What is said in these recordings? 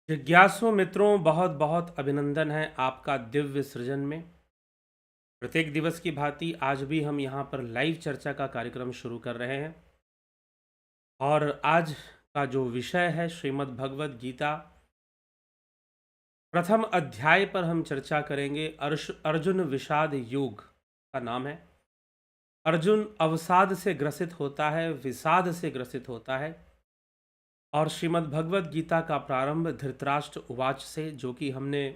जिज्ञासु मित्रों, बहुत बहुत अभिनंदन है आपका दिव्य सृजन में। प्रत्येक दिवस की भांति आज भी हम यहाँ पर लाइव चर्चा का कार्यक्रम शुरू कर रहे हैं और आज का जो विषय है श्रीमद् भगवद गीता प्रथम अध्याय पर हम चर्चा करेंगे। अर्जुन विषाद योग का नाम है। अर्जुन अवसाद से ग्रसित होता है, विषाद से ग्रसित होता है और श्रीमद् भगवद गीता का प्रारंभ धृतराष्ट्र उवाच से, जो कि हमने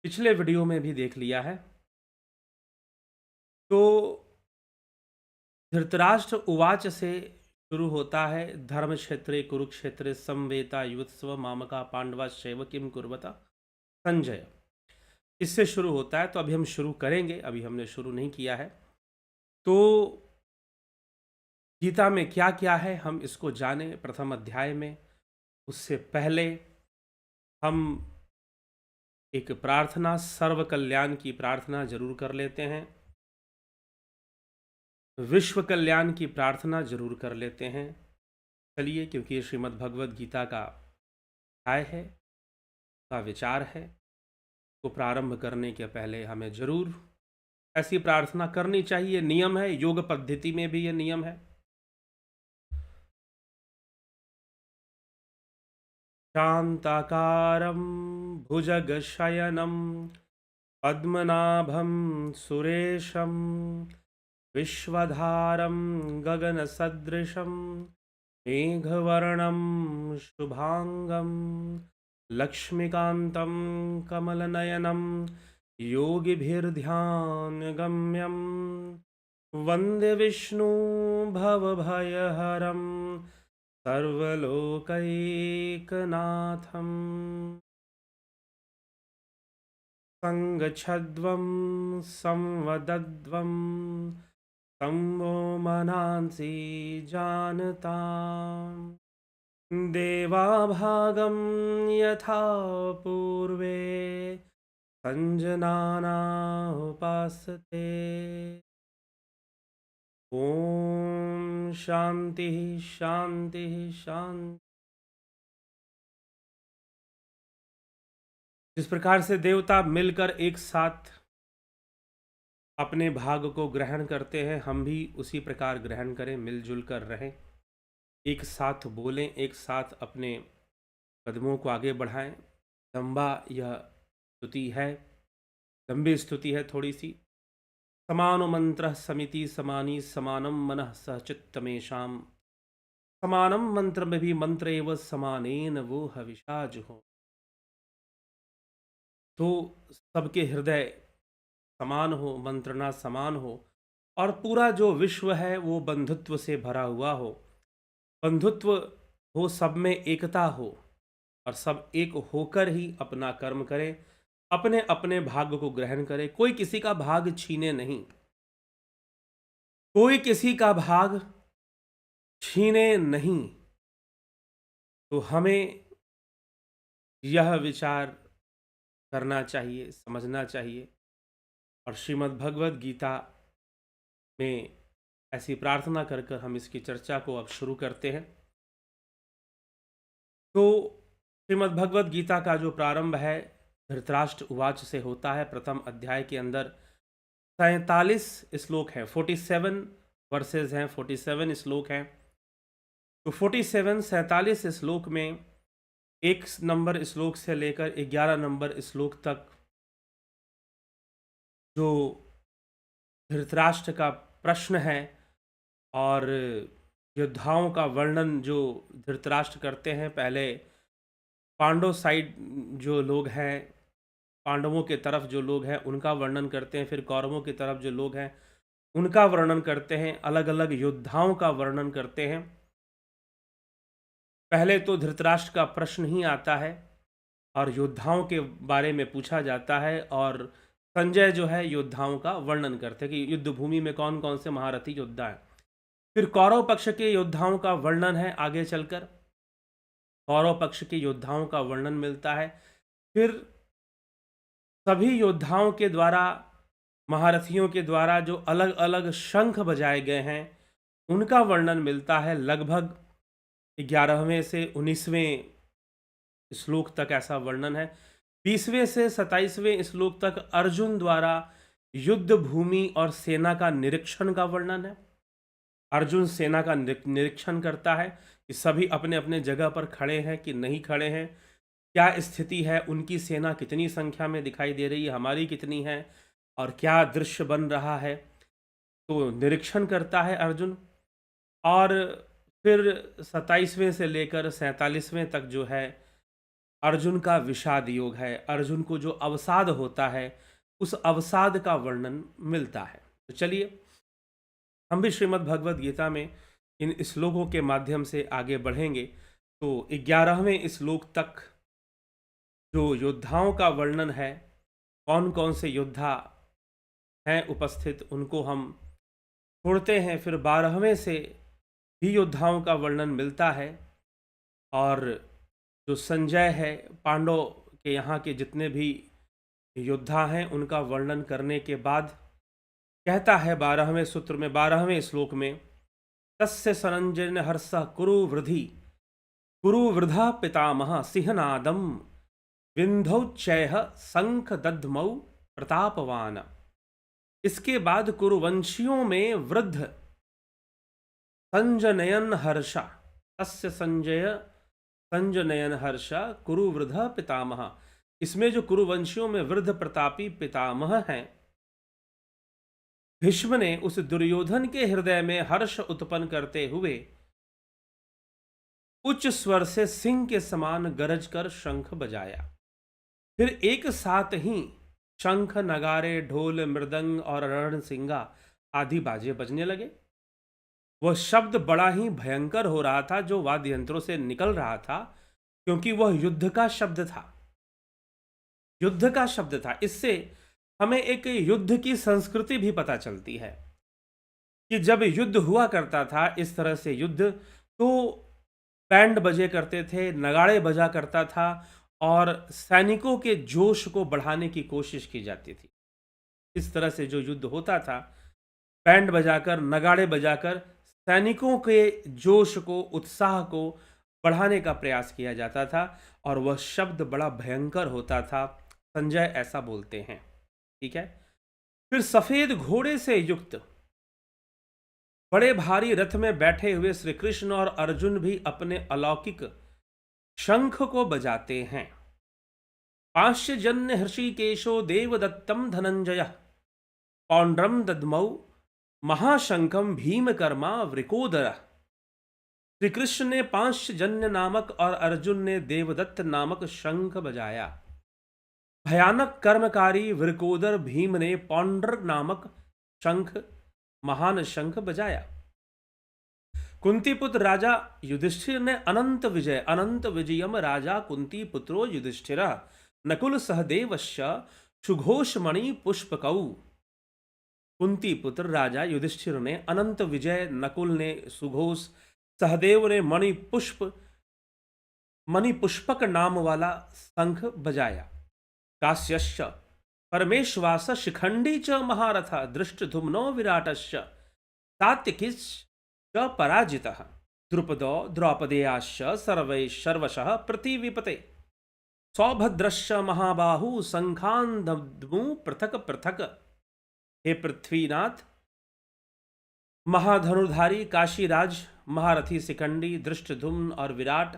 पिछले वीडियो में भी देख लिया है। तो धृतराष्ट्र उवाच से शुरू होता है। धर्म क्षेत्रे कुरुक्षेत्रे समवेता युत्स्व मामका पांडवा शैव किम कुर्वता संजय, इससे शुरू होता है। तो अभी हम शुरू करेंगे, अभी हमने शुरू नहीं किया है। तो गीता में क्या क्या है हम इसको जाने प्रथम अध्याय में। उससे पहले हम एक प्रार्थना, सर्व कल्याण की प्रार्थना जरूर कर लेते हैं। विश्व कल्याण की प्रार्थना जरूर कर लेते हैं। चलिए, क्योंकि ये श्रीमद् भगवद गीता का अध्याय है, का विचार है, को प्रारंभ करने के पहले हमें जरूर ऐसी प्रार्थना करनी चाहिए। नियम है, योग पद्धति में भी ये नियम है। शांताकारं भुजगशयनं पद्मनाभं सुरेशं विश्वधारं गगनसदृशं मेघवर्णं शुभांगं लक्ष्मीकान्तं कमलनयनं योगिभिर्ध्यानगम्यं वन्दे विष्णु भवभयहरं सर्वलोकैकनाथम्। संगच्छध्वं संवदध्वं तं वो मनांसि जानताम्। देवाभागं यथा पूर्वे संजनाना उपासते। ओम शांति शांति शांति। जिस प्रकार से देवता मिलकर एक साथ अपने भाग को ग्रहण करते हैं, हम भी उसी प्रकार ग्रहण करें, मिलजुल कर रहें, एक साथ बोलें, एक साथ अपने कदमों को आगे बढ़ाएं। लंबा यह स्तुति है, लंबी स्तुति है थोड़ी सी। समानो मंत्र समिति समानी समानम मनः सहचित्तमेशाम। समानम मंत्र में भी मंत्र एवं समानेन वो हविषाज हो। तो सबके हृदय समान हो, मंत्रणा समान हो और पूरा जो विश्व है वो बंधुत्व से भरा हुआ हो। बंधुत्व हो, सब में एकता हो और सब एक होकर ही अपना कर्म करें, अपने अपने भाग को ग्रहण करें। कोई किसी का भाग छीने नहीं, कोई किसी का भाग छीने नहीं। तो हमें यह विचार करना चाहिए, समझना चाहिए और श्रीमद् भगवद गीता में ऐसी प्रार्थना कर कर हम इसकी चर्चा को अब शुरू करते हैं। तो श्रीमद् भगवद गीता का जो प्रारंभ है धृतराष्ट्र उवाच से होता है। प्रथम अध्याय के अंदर 47 श्लोक हैं, 47 वर्सेस हैं, 47 श्लोक हैं। तो 47 श्लोक में 1 नंबर श्लोक से लेकर 11 नंबर श्लोक तक जो धृतराष्ट्र का प्रश्न है और योद्धाओं का वर्णन जो धृतराष्ट्र करते हैं। पहले पांडव साइड जो लोग हैं, पांडवों के तरफ जो लोग हैं उनका वर्णन करते हैं, फिर कौरवों की तरफ जो लोग हैं उनका वर्णन करते हैं, अलग अलग योद्धाओं का वर्णन करते हैं। पहले तो धृतराष्ट्र का प्रश्न ही आता है और योद्धाओं के बारे में पूछा जाता है और संजय जो है योद्धाओं का वर्णन करते हैं कि युद्ध भूमि में कौन कौन से महारथी योद्धा हैं। फिर कौरव पक्ष के योद्धाओं का वर्णन है, आगे चलकर कौरव पक्ष के योद्धाओं का वर्णन मिलता है। फिर सभी योद्धाओं के द्वारा, महारथियों के द्वारा जो अलग अलग शंख बजाए गए हैं उनका वर्णन मिलता है। लगभग 11वें से 19वें श्लोक तक ऐसा वर्णन है। 20वें से 27वें श्लोक तक अर्जुन द्वारा युद्ध भूमि और सेना का निरीक्षण का वर्णन है। अर्जुन सेना का निरीक्षण करता है कि सभी अपने अपने जगह पर खड़े हैं कि नहीं खड़े हैं, क्या स्थिति है, उनकी सेना कितनी संख्या में दिखाई दे रही है, हमारी कितनी है, और क्या दृश्य बन रहा है। तो निरीक्षण करता है अर्जुन। और फिर 27वें से लेकर 47वें तक जो है अर्जुन का विषाद योग है। अर्जुन को जो अवसाद होता है उस अवसाद का वर्णन मिलता है। तो चलिए हम भी श्रीमद् भगवद गीता में इन श्लोकों के माध्यम से आगे बढ़ेंगे। तो 11वें श्लोक तक जो योद्धाओं का वर्णन है, कौन कौन से योद्धा हैं उपस्थित, उनको हम छोड़ते हैं। फिर 12वें से भी योद्धाओं का वर्णन मिलता है। और जो संजय है, पांडव के यहाँ के जितने भी योद्धा हैं उनका वर्णन करने के बाद कहता है 12वें सूत्र में, 12वें श्लोक में, तस्य संजय हर्षः कुरु वृधा पितामह सिंहनादम विंधौच्चैः शंख दध्मौ प्रतापवान। इसके बाद कुरुवंशियों में वृद्ध संजनयन हर्षा, तस्य संजनयन हर्षा कुरु वृद्ध पितामह। इसमें जो कुरुवंशियों में वृद्ध प्रतापी पितामह हैं, भीष्म ने उस दुर्योधन के हृदय में हर्ष उत्पन्न करते हुए उच्च स्वर से सिंह के समान गरज कर शंख बजाया। फिर एक साथ ही शंख, नगारे, ढोल, मृदंग और रणसिंगा आदि बाजे बजने लगे। वह शब्द बड़ा ही भयंकर हो रहा था जो वाद्य यंत्रों से निकल रहा था, क्योंकि वह युद्ध का शब्द था। युद्ध का शब्द था। इससे हमें एक युद्ध की संस्कृति भी पता चलती है कि जब युद्ध हुआ करता था इस तरह से युद्ध, तो बैंड बजे करते थे, नगाड़े बजा करता था और सैनिकों के जोश को बढ़ाने की कोशिश की जाती थी। इस तरह से जो युद्ध होता था, बैंड बजाकर, नगाड़े बजाकर सैनिकों के जोश को, उत्साह को बढ़ाने का प्रयास किया जाता था और वह शब्द बड़ा भयंकर होता था। संजय ऐसा बोलते हैं। ठीक है। फिर सफेद घोड़े से युक्त बड़े भारी रथ में बैठे हुए श्री कृष्ण और अर्जुन भी अपने अलौकिक शंख को बजाते हैं। पांश्चजन्य हृषिकेशो देवदत्तम धनंजय पौंड्रम दद्मौ महाशंखम भीमकर्मा वृकोदर। श्री कृष्ण ने पांश्चजन्य नामक और अर्जुन ने देवदत्त नामक शंख बजाया। भयानक कर्मकारी वृकोदर भीम ने पौंड्र नामक शंख, महान शंख बजाया। कुंती पुत्र राजा युधिष्ठिर ने अनंत विजयम राजा कुंती पुत्रो युधिष्ठिर नकुल सहदेवश्य सुघोषमणि पुष्पकौ। कुंती पुत्र राजा युधिष्ठिर ने अनंत विजय, नकुल ने सुघोष, सहदेव ने मणि पुष्पक नाम वाला शंख बजाया। काश्यश्च परमेश्वास शिखंडी च महारथ दृष्टधुम्नो विराटश्च सात्यकिश्च पराजितः द्रुपदो द्रौपदेयाश्च सर्वशः प्रतिविपते सौभद्रश्च महाबाहु शंखान् दद्मु पृथक पृथक। हे पृथ्वीनाथ, महाधनुर्धारी काशीराज, महारथी शिखंडी, दृष्टधुम्न और विराट,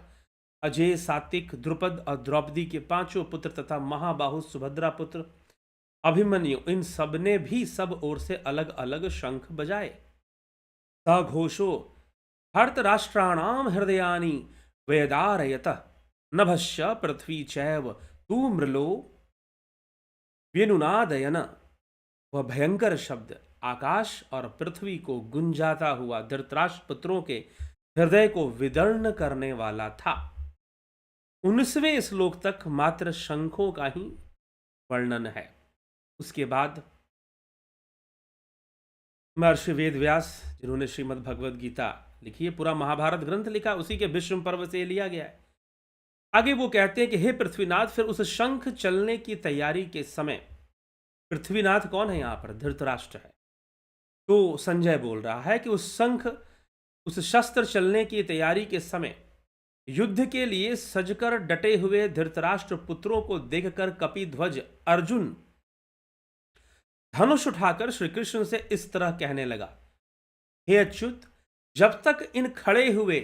अजय, सात्विक, द्रुपद और द्रौपदी के पांचों पुत्र तथा महाबाहु सुभद्रा पुत्र अभिमन्यु, इन सब ने भी सब ओर से अलग अलग शंख बजाए। सघोषो हर्तराष्ट्राणाम हृदयानि वेदारयत नभश्य पृथ्वी चैव तू मृलो व्यनुनादयन। वह भयंकर शब्द आकाश और पृथ्वी को गुंजाता हुआ धृतराष्ट्र पुत्रों के हृदय को विदर्ण करने वाला था। 19वें श्लोक तक मात्र शंखों का ही वर्णन है। उसके बाद महर्षि वेदव्यास, जिन्होंने श्रीमद् भगवद गीता लिखी है, पूरा महाभारत ग्रंथ लिखा, उसी के भीष्म पर्व से लिया गया है। आगे वो कहते हैं कि हे पृथ्वीनाथ, फिर उस शंख चलने की तैयारी के समय, पृथ्वीनाथ कौन है यहाँ पर? धृतराष्ट्र है। तो संजय बोल रहा है कि उस शंख, उस शस्त्र चलने की तैयारी के समय युद्ध के लिए सजकर डटे हुए धृतराष्ट्र पुत्रों को देखकर कपिध्वज अर्जुन धनुष उठाकर श्री कृष्ण से इस तरह कहने लगा, हे अच्युत, जब तक इन खड़े हुए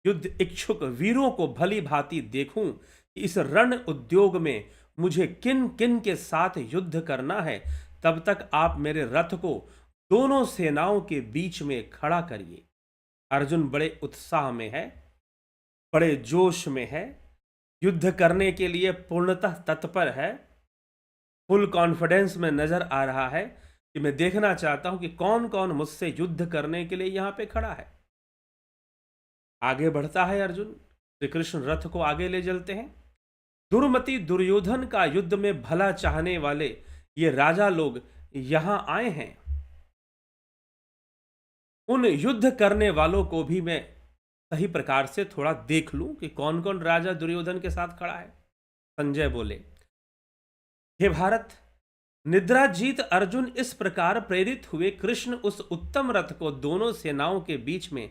युद्ध इच्छुक वीरों को भली भांति देखूं कि इस रण उद्योग में मुझे किन किन के साथ युद्ध करना है, तब तक आप मेरे रथ को दोनों सेनाओं के बीच में खड़ा करिए। अर्जुन बड़े उत्साह में है, बड़े जोश में है, युद्ध करने के लिए पूर्णतः तत्पर है, फुल कॉन्फिडेंस में नजर आ रहा है कि मैं देखना चाहता हूं कि कौन कौन मुझसे युद्ध करने के लिए यहां पे खड़ा है। आगे बढ़ता है अर्जुन, श्री कृष्ण रथ को आगे ले चलते हैं। दुर्मति दुर्योधन का युद्ध में भला चाहने वाले ये राजा लोग यहां आए हैं। उन युद्ध करने वालों को भी मैं सही प्रकार से थोड़ा देख लूं कि कौन कौन राजा दुर्योधन के साथ खड़ा है। संजय बोले, हे भारत, निद्राजीत अर्जुन इस प्रकार प्रेरित हुए कृष्ण उस उत्तम रथ को दोनों सेनाओं के बीच में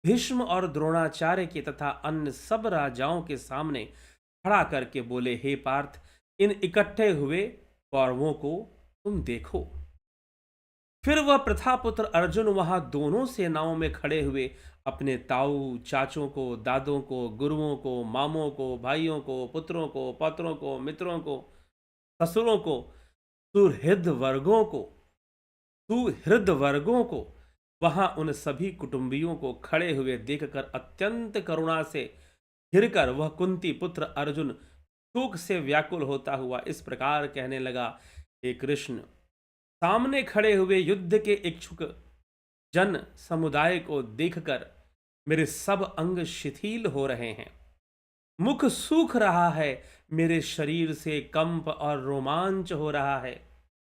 भीष्म और द्रोणाचार्य के तथा अन्य सब राजाओं के सामने खड़ा करके बोले, हे पार्थ, इन इकट्ठे हुए कौरवों को तुम देखो। फिर वह प्रथापुत्र अर्जुन वहां दोनों सेनाओं में खड़े हुए अपने ताऊ, चाचों को, दादों को, गुरुओं को, मामों को, भाइयों को, पुत्रों को, पौत्रों को, मित्रों को, ससुरों को, सुहृद वर्गों को वहां उन सभी कुटुंबियों को खड़े हुए देखकर अत्यंत करुणा से घिरकर वह कुंती पुत्र अर्जुन शोक से व्याकुल होता हुआ इस प्रकार कहने लगा, हे कृष्ण, सामने खड़े हुए युद्ध के इच्छुक जन समुदाय को देखकर मेरे सब अंग शिथिल हो रहे हैं, मुख सूख रहा है, मेरे शरीर से कंप और रोमांच हो रहा है।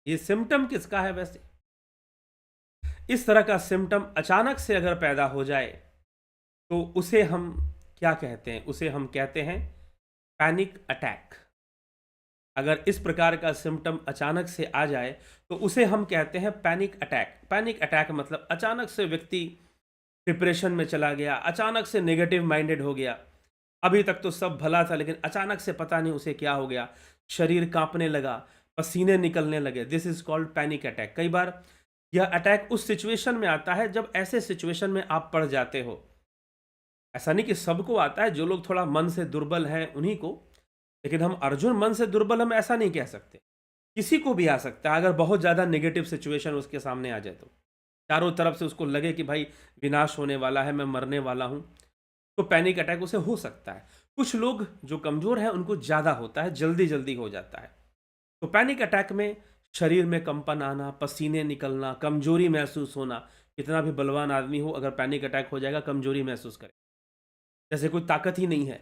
ये सिम्टम किसका है वैसे? इस तरह का सिम्टम अचानक से अगर पैदा हो जाए तो उसे हम क्या कहते हैं? उसे हम कहते हैं पैनिक अटैक। अगर इस प्रकार का सिम्टम अचानक से आ जाए तो उसे हम कहते हैं पैनिक अटैक। पैनिक अटैक मतलब अचानक से व्यक्ति डिप्रेशन में चला गया, अचानक से नेगेटिव माइंडेड हो गया। अभी तक तो सब भला था लेकिन अचानक से पता नहीं उसे क्या हो गया, शरीर कांपने लगा, पसीने निकलने लगे। This is called panic attack. कई बार यह अटैक उस सिचुएशन में आता है जब ऐसे सिचुएशन में आप पड़ जाते हो। ऐसा नहीं कि सबको आता है, जो लोग थोड़ा मन से दुर्बल हैं उन्हीं को, लेकिन हम अर्जुन मन से दुर्बल हम ऐसा नहीं कह सकते, किसी को भी आ सकता है। अगर बहुत ज़्यादा नेगेटिव सिचुएशन उसके सामने आ जाए तो चारों तरफ से उसको लगे कि भाई विनाश होने वाला है, मैं मरने वाला हूँ, तो पैनिक अटैक उसे हो सकता है। कुछ लोग जो कमज़ोर हैं उनको ज़्यादा होता है, जल्दी जल्दी हो जाता है। तो पैनिक अटैक में शरीर में कंपन आना, पसीने निकलना, कमजोरी महसूस होना। कितना भी बलवान आदमी हो, अगर पैनिक अटैक हो जाएगा कमजोरी महसूस करे, जैसे कोई ताकत ही नहीं है।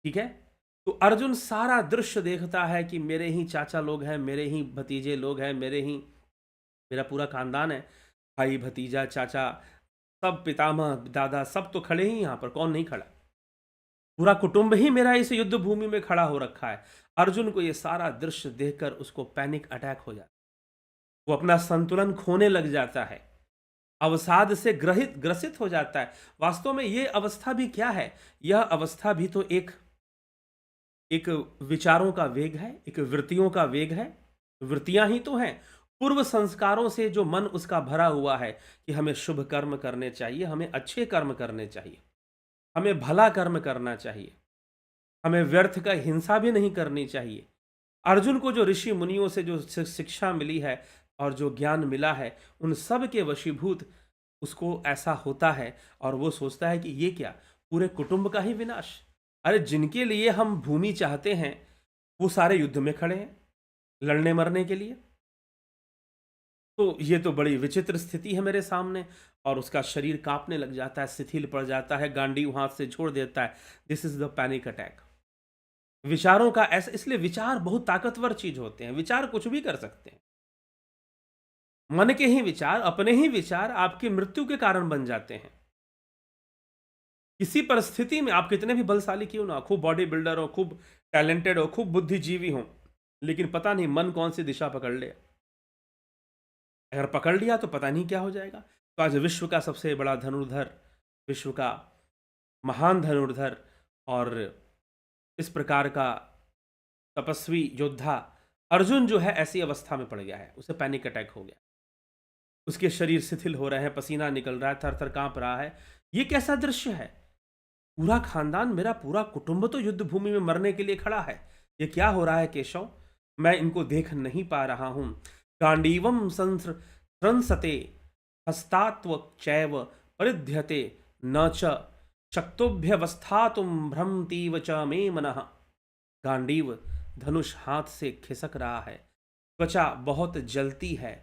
ठीक है, तो अर्जुन सारा दृश्य देखता है कि मेरे ही चाचा लोग हैं, मेरे ही भतीजे लोग हैं, मेरा पूरा खानदान है, भाई, भतीजा, चाचा, सब, पितामह, दादा, सब तो खड़े ही यहाँ पर, कौन नहीं खड़ा? पूरा कुटुंब ही मेरा इस युद्ध भूमि में खड़ा हो रखा है। अर्जुन को ये सारा दृश्य देखकर उसको पैनिक अटैक हो जाता है, वो अपना संतुलन खोने लग जाता है, अवसाद से ग्रसित हो जाता है। वास्तव में ये अवस्था भी क्या है? यह अवस्था भी तो एक विचारों का वेग है, एक वृत्तियों का वेग है। वृत्तियां ही तो हैं, पूर्व संस्कारों से जो मन उसका भरा हुआ है कि हमें शुभ कर्म करने चाहिए, हमें अच्छे कर्म करने चाहिए, हमें भला कर्म करना चाहिए, हमें व्यर्थ का हिंसा भी नहीं करनी चाहिए। अर्जुन को जो ऋषि मुनियों से जो शिक्षा मिली है और जो ज्ञान मिला है, उन सब के वशीभूत उसको ऐसा होता है और वो सोचता है कि ये क्या, पूरे कुटुंब का ही विनाश। अरे जिनके लिए हम भूमि चाहते हैं वो सारे युद्ध में खड़े हैं लड़ने मरने के लिए। तो ये तो बड़ी विचित्र स्थिति है मेरे सामने, और उसका शरीर कांपने लग जाता है, शिथिल पड़ जाता है, गांडीव हाथ से छोड़ देता है। This is the panic attack. विचारों का ऐसा, इसलिए विचार बहुत ताकतवर चीज होते हैं, विचार कुछ भी कर सकते हैं। मन के ही विचार, अपने ही विचार आपकी मृत्यु के कारण बन जाते हैं। किसी परिस्थिति में आप कितने भी बलशाली क्यों ना, खूब बॉडी बिल्डर हो, खूब टैलेंटेड हो, खूब बुद्धिजीवी हो, लेकिन पता नहीं मन कौन सी दिशा पकड़ ले। अगर पकड़ लिया तो पता नहीं क्या हो जाएगा। तो आज विश्व का सबसे बड़ा धनुर्धर, विश्व का महान धनुर्धर, और इस प्रकार का तपस्वी योद्धा अर्जुन जो है ऐसी अवस्था में पड़ गया है, उसे पैनिक अटैक हो गया, उसके शरीर शिथिल हो रहे हैं, पसीना निकल रहा है, थर थर कांप रहा है। ये कैसा दृश्य है? पूरा खानदान, मेरा पूरा कुटुंब तो युद्ध भूमि में मरने के लिए खड़ा है। ये क्या हो रहा है केशव? मैं इनको देख नहीं पा रहा हूं। गांडीवम संसते हस्तात्व चैव परिध्यते न च शक्तोभ्यवस्थातुम भ्रमतीव च मे मनः। गांडीव धनुष हाथ से खिसक रहा है, त्वचा बहुत जलती है,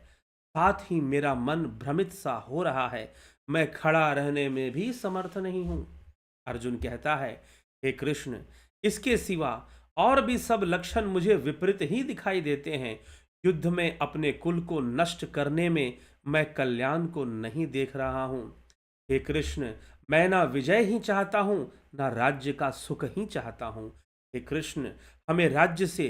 साथ ही मेरा मन भ्रमित सा हो रहा है, मैं खड़ा रहने में भी समर्थ नहीं हूं। अर्जुन कहता है, हे कृष्ण, इसके सिवा और भी सब लक्षण मुझे विपरीत ही दिखाई देते हैं। युद्ध में अपने कुल को नष्ट करने में मैं कल्याण को नहीं देख रहा हूं। हे कृष्ण, मैं ना विजय ही चाहता हूं, ना राज्य का सुख ही चाहता हूं। हे कृष्ण, हमें राज्य से,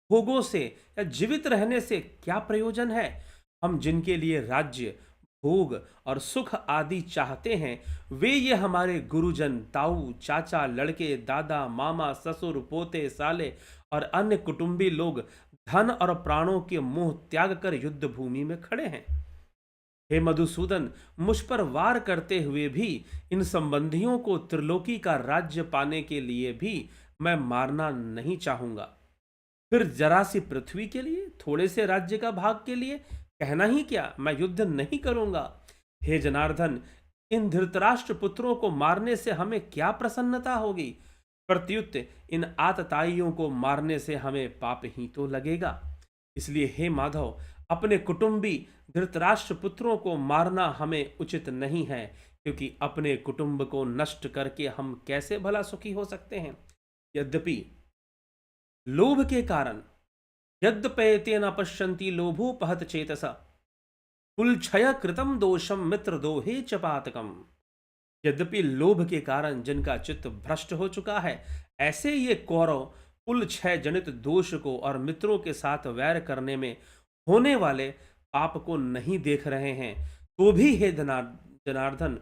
भोगों से या जीवित रहने से क्या प्रयोजन है? हम जिनके लिए राज्य, भोग और सुख आदि चाहते हैं, वे ये हमारे गुरुजन, ताऊ, चाचा, लड़के, दादा, मामा, ससुर, पोते, साले और अन्य कुटुंबी लोग धन और प्राणों के मोह त्याग कर युद्ध भूमि में खड़े हैं। हे मधुसूदन, मुझ पर वार करते हुए भी इन संबंधियों को त्रिलोकी का राज्य पाने के लिए भी मैं मारना नहीं चाहूंगा। फिर जरा सी पृथ्वी के लिए, थोड़े से राज्य का भाग के लिए कहना ही क्या, मैं युद्ध नहीं करूंगा। हे जनार्दन, इन धृतराष्ट्र पुत्रों को मारने से हमें क्या प्रसन्नता होगी? प्रत्युत इन आतताइयों को मारने से हमें पाप ही तो लगेगा। इसलिए हे माधव, अपने कुटुंबी धृतराष्ट्र पुत्रों को मारना हमें उचित नहीं है, क्योंकि अपने कुटुंब को नष्ट करके हम कैसे भला सुखी हो सकते हैं? यद्यपि लोभ के कारण यद्यपयते न पश्यन्ति लोभोपहत चेतसा कुलक्षय कृतम दोषम मित्र दोहे च पातकम। यद्यपि लोभ के कारण जिनका चित्त भ्रष्ट हो चुका है, ऐसे ये कौरव कुल क्षय जनित दोष को और मित्रों के साथ वैर करने में होने वाले पाप को नहीं देख रहे हैं, तो भी हे जनार्दन,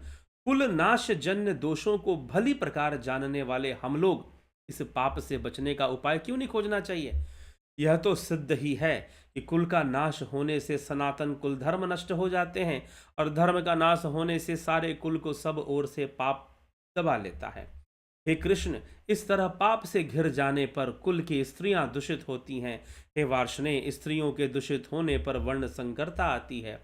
कुल नाश जन्य दोषों को भली प्रकार जानने वाले हम लोग इस पाप से बचने का उपाय क्यों नहीं खोजना चाहिए? यह तो सिद्ध ही है कि कुल का नाश होने से सनातन कुल धर्म नष्ट हो जाते हैं, और धर्म का नाश होने से सारे कुल को सब ओर से पाप दबा लेता है। हे कृष्ण, इस तरह पाप से घिर जाने पर कुल की स्त्रियां दूषित होती हैं। हे वार्ष्णेय, स्त्रियों के दूषित होने पर वर्ण संकरता आती है।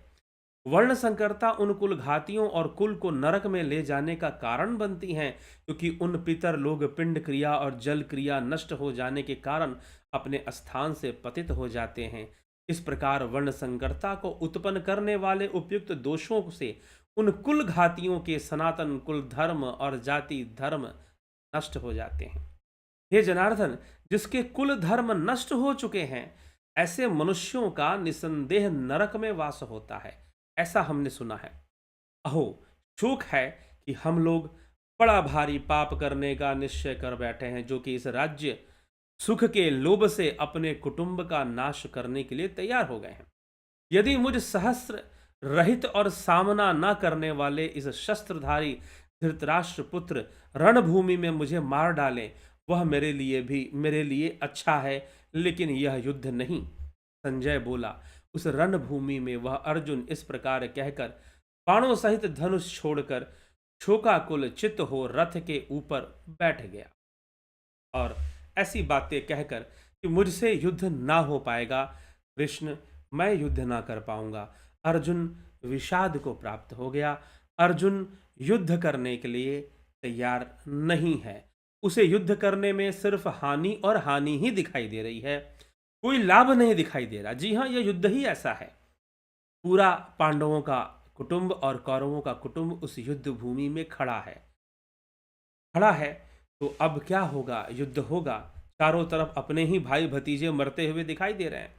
वर्ण संकरता उन कुल घातियों और कुल को नरक में ले जाने का कारण बनती हैं, क्योंकि उन पितर लोग पिंड क्रिया और जल क्रिया नष्ट हो जाने के कारण अपने स्थान से पतित हो जाते हैं। इस प्रकार वर्ण संकरता को उत्पन्न करने वाले उपयुक्त दोषों से उन कुल घातियों के सनातन कुल धर्म और जाति धर्म नष्ट हो जाते हैं। हे जनार्दन, जिसके कुल धर्म नष्ट हो चुके हैं, ऐसे मनुष्यों का निसंदेह नरक में वास होता है, ऐसा हमने सुना है। अहो, शोक है कि हम लोग बड़ा भारी पाप करने का निश्चय कर बैठे हैं, जो कि इस राज्य सुख के लोभ से अपने कुटुंब का नाश करने के लिए तैयार हो गए हैं। यदि मुझ सहस्त्र रहित और सामना न करने वाले इस शस्त्रधारी धृतराष्ट्र पुत्र रणभूमि में मुझे मार डालें, वह मेरे लिए अच्छा है, लेकिन यह युद्ध नहीं। संजय बोला। उस रणभूमि में वह अर्जुन इस प्रकार कहकर बाणों सहित धनुष छोड़कर शोकाकुल चित्त हो रथ के ऊपर बैठ गया, और ऐसी बातें कहकर कि मुझसे युद्ध ना हो पाएगा कृष्ण, मैं युद्ध ना कर पाऊंगा, अर्जुन विषाद को प्राप्त हो गया। अर्जुन युद्ध करने के लिए तैयार नहीं है। उसे युद्ध करने में सिर्फ हानि और हानि ही दिखाई दे रही है, कोई लाभ नहीं दिखाई दे रहा। जी हाँ, यह युद्ध ही ऐसा है। पूरा पांडवों का कुटुंब और कौरवों का कुटुंब उस युद्ध भूमि में खड़ा है। तो अब क्या होगा? युद्ध होगा। चारों तरफ अपने ही भाई भतीजे मरते हुए दिखाई दे रहे हैं,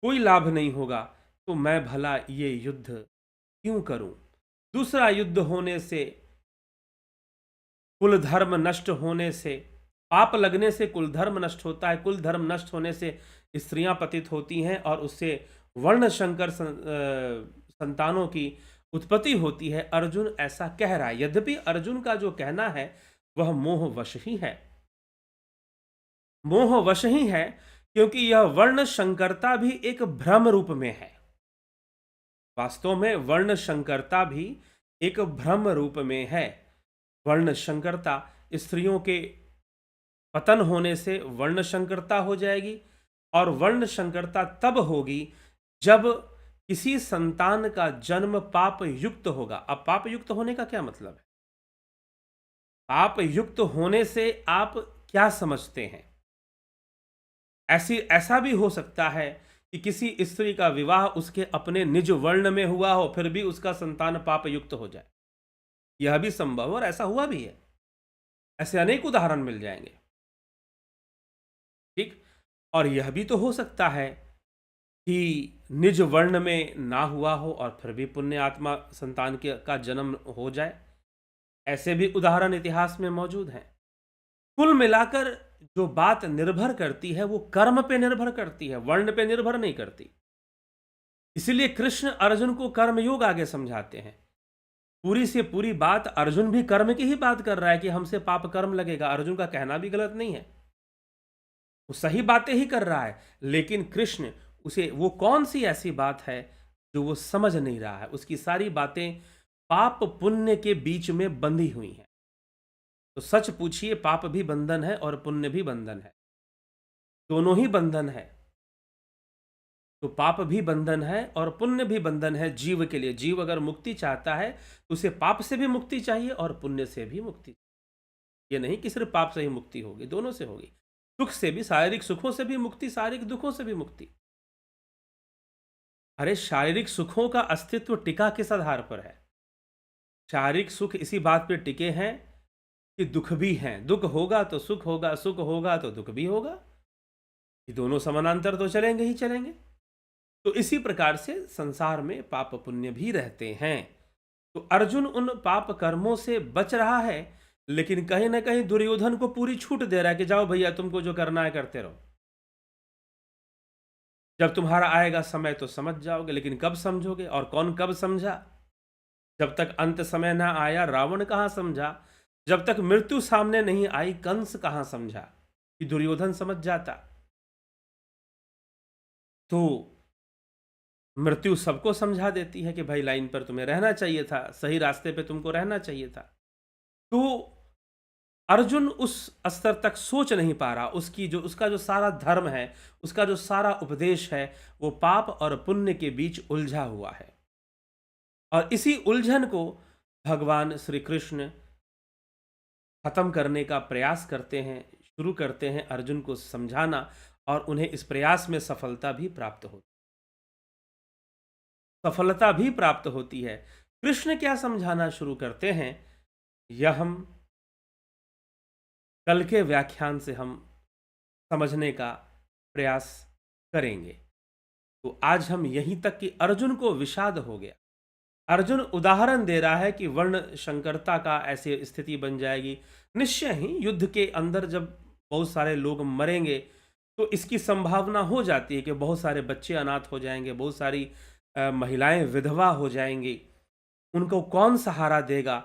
कोई लाभ नहीं होगा, तो मैं भला ये युद्ध क्यों करूं? दूसरा युद्ध होने से, कुल धर्म नष्ट होने से, पाप लगने से कुल धर्म नष्ट होता है, कुल धर्म नष्ट होने से स्त्रियां पतित होती हैं, और उससे वर्ण शंकर संतानों की उत्पत्ति होती है। अर्जुन ऐसा कह रहा है। यद्यपि अर्जुन का जो कहना है वह मोहवश ही है। मोहवश ही है क्योंकि यह वर्ण संकरता भी एक भ्रम रूप में है। वास्तव में वर्ण संकरता भी एक भ्रम रूप में है। वर्ण संकरता, स्त्रियों के पतन होने से वर्ण संकरता हो जाएगी, और वर्ण संकरता तब होगी जब किसी संतान का जन्म पाप युक्त होगा। अब पाप युक्त होने का क्या मतलब है? पाप युक्त होने से आप क्या समझते हैं? ऐसा भी हो सकता है कि किसी स्त्री का विवाह उसके अपने निज वर्ण में हुआ हो, फिर भी उसका संतान पाप युक्त हो जाए। यह भी संभव है और ऐसा हुआ भी है। ऐसे अनेक उदाहरण मिल जाएंगे। ठीक। और यह भी तो हो सकता है कि निज वर्ण में ना हुआ हो और फिर भी पुण्य आत्मा संतान का जन्म हो जाए। ऐसे भी उदाहरण इतिहास में मौजूद हैं। कुल मिलाकर जो बात निर्भर करती है वो कर्म पे निर्भर करती है, वर्ण पे निर्भर नहीं करती। इसीलिए कृष्ण अर्जुन को कर्मयोग आगे समझाते हैं। पूरी से पूरी बात अर्जुन भी कर्म की ही बात कर रहा है कि हमसे पाप कर्म लगेगा। अर्जुन का कहना भी गलत नहीं है, वो सही बातें ही कर रहा है, लेकिन कृष्ण उसे वो कौन सी ऐसी बात है जो वो समझ नहीं रहा है। उसकी सारी बातें पाप पुण्य के बीच में बंधी हुई हैं। तो सच पूछिए, पाप भी बंधन है और पुण्य भी बंधन है, दोनों ही बंधन है। तो पाप भी बंधन है और पुण्य भी बंधन है जीव के लिए। जीव अगर मुक्ति चाहता है तो उसे पाप से भी मुक्ति चाहिए और पुण्य से भी मुक्ति। ये नहीं कि सिर्फ पाप से ही मुक्ति होगी, दोनों से होगी। सुख से भी, शारीरिक सुखों से भी मुक्ति, शारीरिक दुखों से भी मुक्ति। अरे शारीरिक सुखों का अस्तित्व टिका किस आधार पर है? शारीरिक सुख इसी बात पर टिके हैं कि दुख भी हैं। दुख होगा तो सुख होगा, सुख होगा तो दुख भी होगा। ये दोनों समानांतर तो चलेंगे ही चलेंगे। तो इसी प्रकार से संसार में पाप पुण्य भी रहते हैं। तो अर्जुन उन पाप कर्मों से बच रहा है, लेकिन कहीं ना कहीं दुर्योधन को पूरी छूट दे रहा है कि जाओ भैया, तुमको जो करना है करते रहो। जब तुम्हारा आएगा समय तो समझ जाओगे, लेकिन कब समझोगे? और कौन कब समझा? जब तक अंत समय ना आया रावण कहां समझा। जब तक मृत्यु सामने नहीं आई कंस कहां समझा कि दुर्योधन समझ जाता। तो मृत्यु सबको समझा देती है कि भाई लाइन पर तुम्हें रहना चाहिए था, सही रास्ते पे तुमको रहना चाहिए था। तो अर्जुन उस स्तर तक सोच नहीं पा रहा। उसका जो सारा धर्म है, उसका जो सारा उपदेश है, वो पाप और पुण्य के बीच उलझा हुआ है। और इसी उलझन को भगवान श्री कृष्ण खत्म करने का प्रयास करते हैं, शुरू करते हैं अर्जुन को समझाना, और उन्हें इस प्रयास में सफलता भी प्राप्त होती है। कृष्ण क्या समझाना शुरू करते हैं, यह हम कल के व्याख्यान से हम समझने का प्रयास करेंगे। तो आज हम यहीं तक कि अर्जुन को विषाद हो गया। अर्जुन उदाहरण दे रहा है कि वर्ण संकरता का ऐसी स्थिति बन जाएगी। निश्चय ही युद्ध के अंदर जब बहुत सारे लोग मरेंगे तो इसकी संभावना हो जाती है कि बहुत सारे बच्चे अनाथ हो जाएंगे, बहुत सारी महिलाएं विधवा हो जाएंगी। उनको कौन सहारा देगा?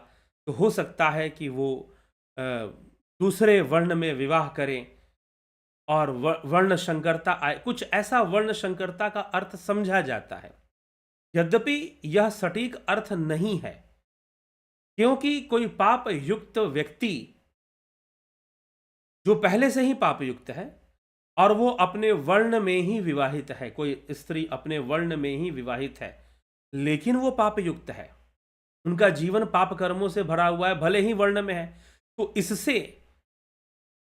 तो हो सकता है कि वो दूसरे वर्ण में विवाह करें और वर्ण संकरता आए। कुछ ऐसा वर्ण संकरता का अर्थ समझा जाता है, यद्यपि यह सटीक अर्थ नहीं है, क्योंकि कोई पाप युक्त व्यक्ति जो पहले से ही पाप युक्त है और वो अपने वर्ण में ही विवाहित है, कोई स्त्री अपने वर्ण में ही विवाहित है लेकिन वो पाप युक्त है, उनका जीवन पाप कर्मों से भरा हुआ है, भले ही वर्ण में है, तो इससे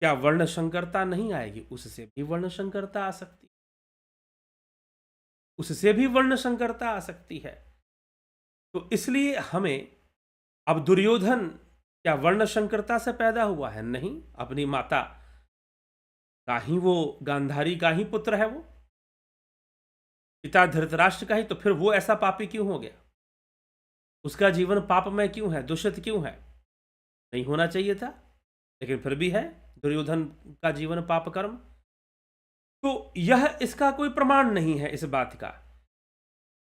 क्या वर्ण संकरता नहीं आएगी? उससे भी वर्ण संकरता आ सकती, उससे भी वर्ण संकरता आ सकती है। तो इसलिए हमें, अब दुर्योधन क्या वर्ण संकरता से पैदा हुआ है? नहीं, अपनी माता का ही, वो गांधारी का ही पुत्र है, वो पिता धृतराष्ट्र का ही, तो फिर वो ऐसा पापी क्यों हो गया? उसका जीवन पापमय क्यों है, दूषित क्यों है? नहीं होना चाहिए था, लेकिन फिर भी है दुर्योधन का जीवन पाप कर्म। तो यह इसका कोई प्रमाण नहीं है इस बात का।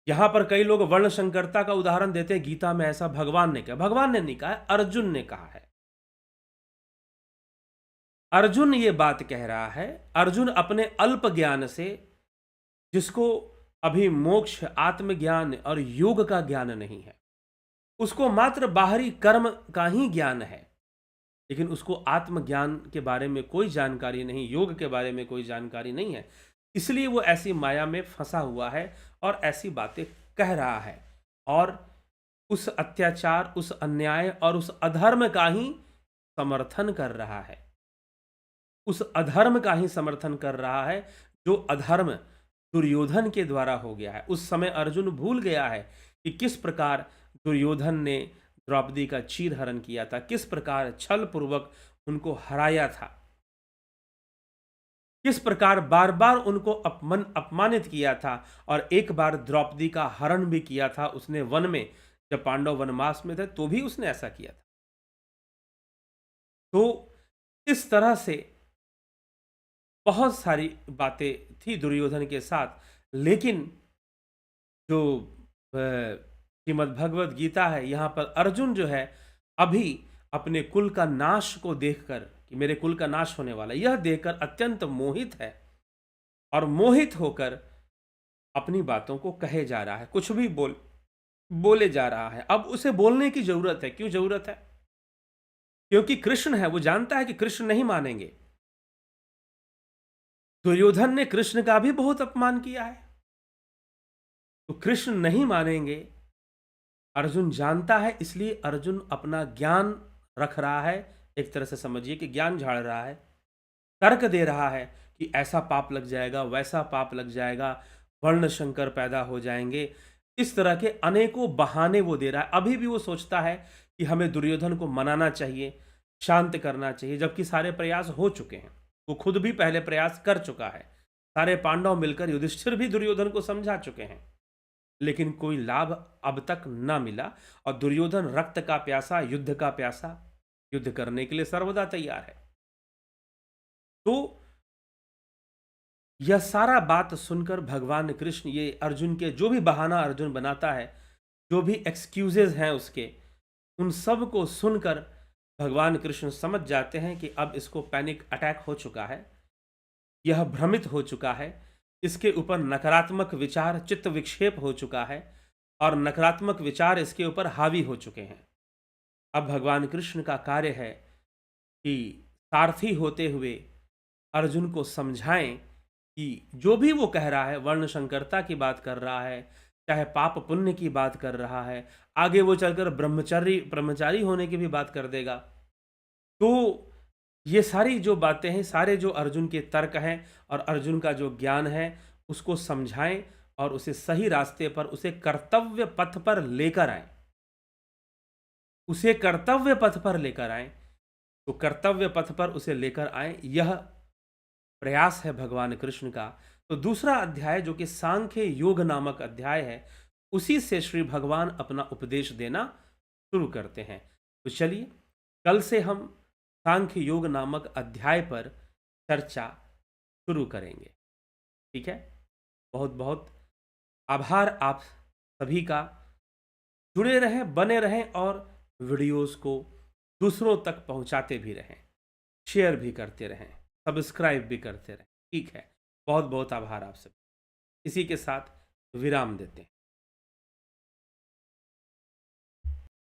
यहां पर कई लोग वर्ण संकरता का उदाहरण देते हैं, गीता में ऐसा भगवान ने कहा। भगवान ने नहीं कहा, अर्जुन ने कहा है। अर्जुन ये बात कह रहा है, अर्जुन अपने अल्प ज्ञान से, जिसको अभी मोक्ष, आत्मज्ञान और योग का ज्ञान नहीं है, उसको मात्र बाहरी कर्म का ही ज्ञान है, लेकिन उसको आत्मज्ञान के बारे में कोई जानकारी नहीं, योग के बारे में कोई जानकारी नहीं है। इसलिए वो ऐसी माया में फंसा हुआ है और ऐसी बातें कह रहा है, और उस अत्याचार, उस अन्याय और उस अधर्म का ही समर्थन कर रहा है, उस अधर्म का ही समर्थन कर रहा है जो अधर्म दुर्योधन के द्वारा हो गया है। उस समय अर्जुन भूल गया है कि किस प्रकार दुर्योधन ने द्रौपदी का चीरहरण किया था, किस प्रकार छल पूर्वक उनको हराया था, किस प्रकार बार बार उनको अपमानित किया था, और एक बार द्रौपदी का हरण भी किया था उसने वन में, जब पांडव वनवास में थे तो भी उसने ऐसा किया था। तो इस तरह से बहुत सारी बातें थी दुर्योधन के साथ, लेकिन जो श्रीमद् भगवद गीता है, यहाँ पर अर्जुन जो है अभी अपने कुल का नाश को देखकर, कि मेरे कुल का नाश होने वाला, यह देखकर अत्यंत मोहित है, और मोहित होकर अपनी बातों को कहे जा रहा है, कुछ भी बोले जा रहा है। अब उसे बोलने की जरूरत है। क्यों जरूरत है? क्योंकि कृष्ण है, वो जानता है कि कृष्ण नहीं मानेंगे। दुर्योधन ने कृष्ण का भी बहुत अपमान किया है, तो कृष्ण नहीं मानेंगे, अर्जुन जानता है। इसलिए अर्जुन अपना ज्ञान रख रहा है, एक तरह से समझिए कि ज्ञान झाड़ रहा है, तर्क दे रहा है कि ऐसा पाप लग जाएगा, वैसा पाप लग जाएगा, वर्ण शंकर पैदा हो जाएंगे, इस तरह के अनेकों बहाने वो दे रहा है। अभी भी वो सोचता है कि हमें दुर्योधन को मनाना चाहिए, शांत करना चाहिए, जबकि सारे प्रयास हो चुके हैं। वो खुद भी पहले प्रयास कर चुका है, सारे पांडव मिलकर, युधिष्ठिर भी दुर्योधन को समझा चुके हैं, लेकिन कोई लाभ अब तक ना मिला। और दुर्योधन रक्त का प्यासा, युद्ध का प्यासा, युद्ध करने के लिए सर्वदा तैयार है। तो यह सारा बात सुनकर भगवान कृष्ण, ये अर्जुन के जो भी बहाना अर्जुन बनाता है, जो भी एक्सक्यूजेज हैं उसके, उन सब को सुनकर भगवान कृष्ण समझ जाते हैं कि अब इसको पैनिक अटैक हो चुका है, यह भ्रमित हो चुका है, इसके ऊपर नकारात्मक विचार, चित्त विक्षेप हो चुका है, और नकारात्मक विचार इसके ऊपर हावी हो चुके हैं। अब भगवान कृष्ण का कार्य है कि सारथी होते हुए अर्जुन को समझाएं कि जो भी वो कह रहा है, वर्ण संकरता की बात कर रहा है, चाहे पाप पुण्य की बात कर रहा है, आगे वो चलकर ब्रह्मचारी होने की भी बात कर देगा। तो ये सारी जो बातें हैं, सारे जो अर्जुन के तर्क हैं और अर्जुन का जो ज्ञान है, उसको समझाएं और उसे सही रास्ते पर, उसे कर्तव्य पथ पर लेकर आए, उसे कर्तव्य पथ पर लेकर आए। तो कर्तव्य पथ पर उसे लेकर आए, यह प्रयास है भगवान कृष्ण का। तो दूसरा अध्याय जो कि सांख्य योग नामक अध्याय है, उसी से श्री भगवान अपना उपदेश देना शुरू करते हैं। तो चलिए, कल से हम सांख्य योग नामक अध्याय पर चर्चा शुरू करेंगे। ठीक है, बहुत बहुत आभार आप सभी का। जुड़े रहें, बने रहें, और वीडियोस को दूसरों तक पहुंचाते भी रहें, शेयर भी करते रहें, सब्सक्राइब भी करते रहें। ठीक है, बहुत बहुत आभार आप सभी। इसी के साथ विराम देते हैं।